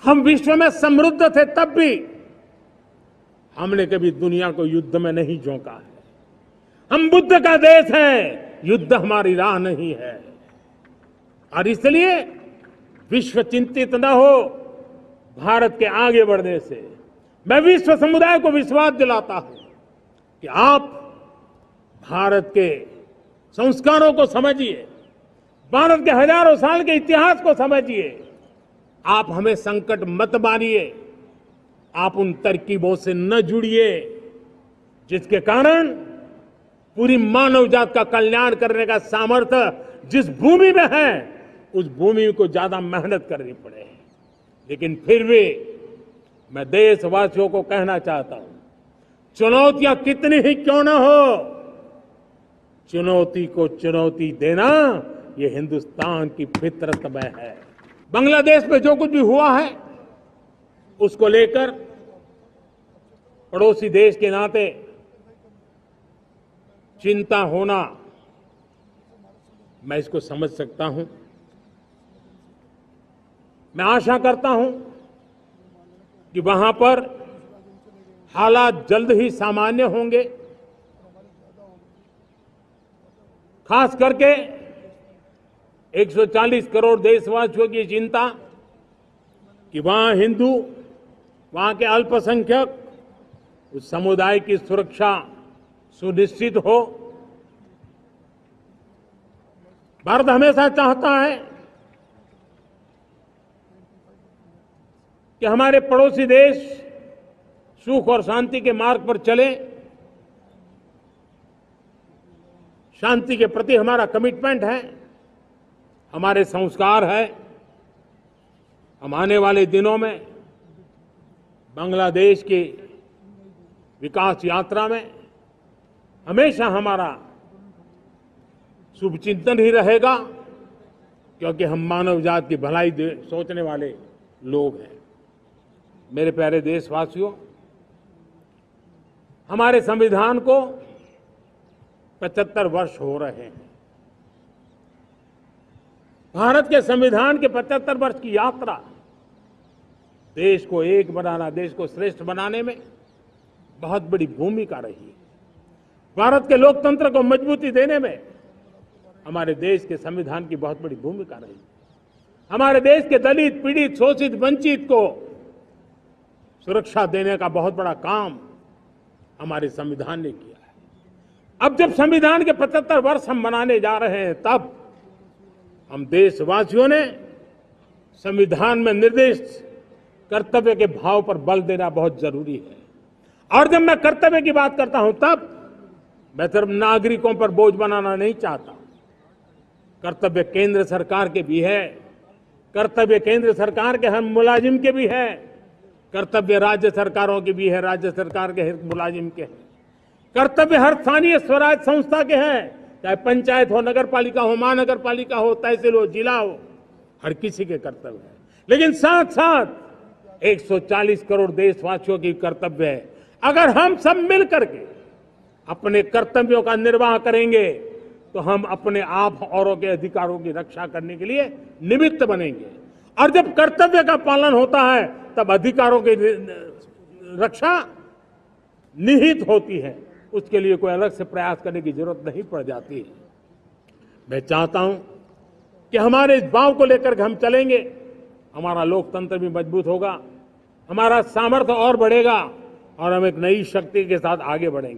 हम विश्व में समृद्ध थे तब भी हमने कभी दुनिया को युद्ध में नहीं झोंका है। हम बुद्ध का देश है, युद्ध हमारी राह नहीं है। और इसलिए विश्व चिंतित न हो भारत के आगे बढ़ने से। मैं विश्व समुदाय को विश्वास दिलाता हूं कि आप भारत के संस्कारों को समझिए, भारत के हजारों साल के इतिहास को समझिए। आप हमें संकट मत मानिए, आप उन तरकीबों से न जुड़िए जिसके कारण पूरी मानव जात का कल्याण करने का सामर्थ्य जिस भूमि में है उस भूमि को ज्यादा मेहनत करनी पड़े। लेकिन फिर भी मैं देशवासियों को कहना चाहता हूं, चुनौतियां कितनी ही क्यों न हो, चुनौती को चुनौती देना ये हिंदुस्तान की फितरत में है। बांग्लादेश में जो कुछ भी हुआ है उसको लेकर पड़ोसी देश के नाते चिंता होना, मैं इसको समझ सकता हूं। मैं आशा करता हूं कि वहां पर हालात जल्द ही सामान्य होंगे। खास करके 140 करोड़ देशवासियों की चिंता कि वहां हिंदू, वहां के अल्पसंख्यक, उस समुदाय की सुरक्षा सुनिश्चित हो। भारत हमेशा चाहता है कि हमारे पड़ोसी देश सुख और शांति के मार्ग पर चले। शांति के प्रति हमारा कमिटमेंट है, हमारे संस्कार है। हम आने वाले दिनों में बांग्लादेश की विकास यात्रा में हमेशा हमारा शुभचिंतन ही रहेगा, क्योंकि हम मानव जात की भलाई सोचने वाले लोग हैं। मेरे प्यारे देशवासियों, हमारे संविधान को 75 वर्ष हो रहे हैं। भारत के संविधान के 75 वर्ष की यात्रा देश को एक बनाना, देश को श्रेष्ठ बनाने में बहुत बड़ी भूमिका रही। भारत के लोकतंत्र को मजबूती देने में हमारे देश के संविधान की बहुत बड़ी भूमिका रही। हमारे देश के दलित, पीड़ित, शोषित, वंचित को सुरक्षा देने का बहुत बड़ा काम हमारे संविधान ने किया है। अब जब संविधान के 75 वर्ष हम मनाने जा रहे हैं, तब हम देशवासियों ने संविधान में निर्दिष्ट कर्तव्य के भाव पर बल देना बहुत जरूरी है। और जब मैं कर्तव्य की बात करता हूं, तब मैं सिर्फ नागरिकों पर बोझ बनाना नहीं चाहता। कर्तव्य केंद्र सरकार के भी है, कर्तव्य केंद्र सरकार के हर मुलाजिम के भी है, कर्तव्य राज्य सरकारों के भी है, राज्य सरकार के हर मुलाजिम के हैं, कर्तव्य हर स्थानीय स्वराज संस्था के हैं, चाहे पंचायत हो, नगर पालिका हो, महानगर पालिका हो, तहसील हो, जिला हो, हर किसी के कर्तव्य है। लेकिन साथ साथ 140 करोड़ देशवासियों की कर्तव्य है। अगर हम सब मिल करके अपने कर्तव्यों का निर्वाह करेंगे तो हम अपने आप औरों के अधिकारों की रक्षा करने के लिए निमित्त बनेंगे। और जब कर्तव्य का पालन होता है तब अधिकारों की रक्षा निहित होती है, उसके लिए कोई अलग से प्रयास करने की जरूरत नहीं पड़ जाती है। मैं चाहता हूं कि हमारे इस भाव को लेकर हम चलेंगे, हमारा लोकतंत्र भी मजबूत होगा, हमारा सामर्थ्य और बढ़ेगा और हम एक नई शक्ति के साथ आगे बढ़ेंगे।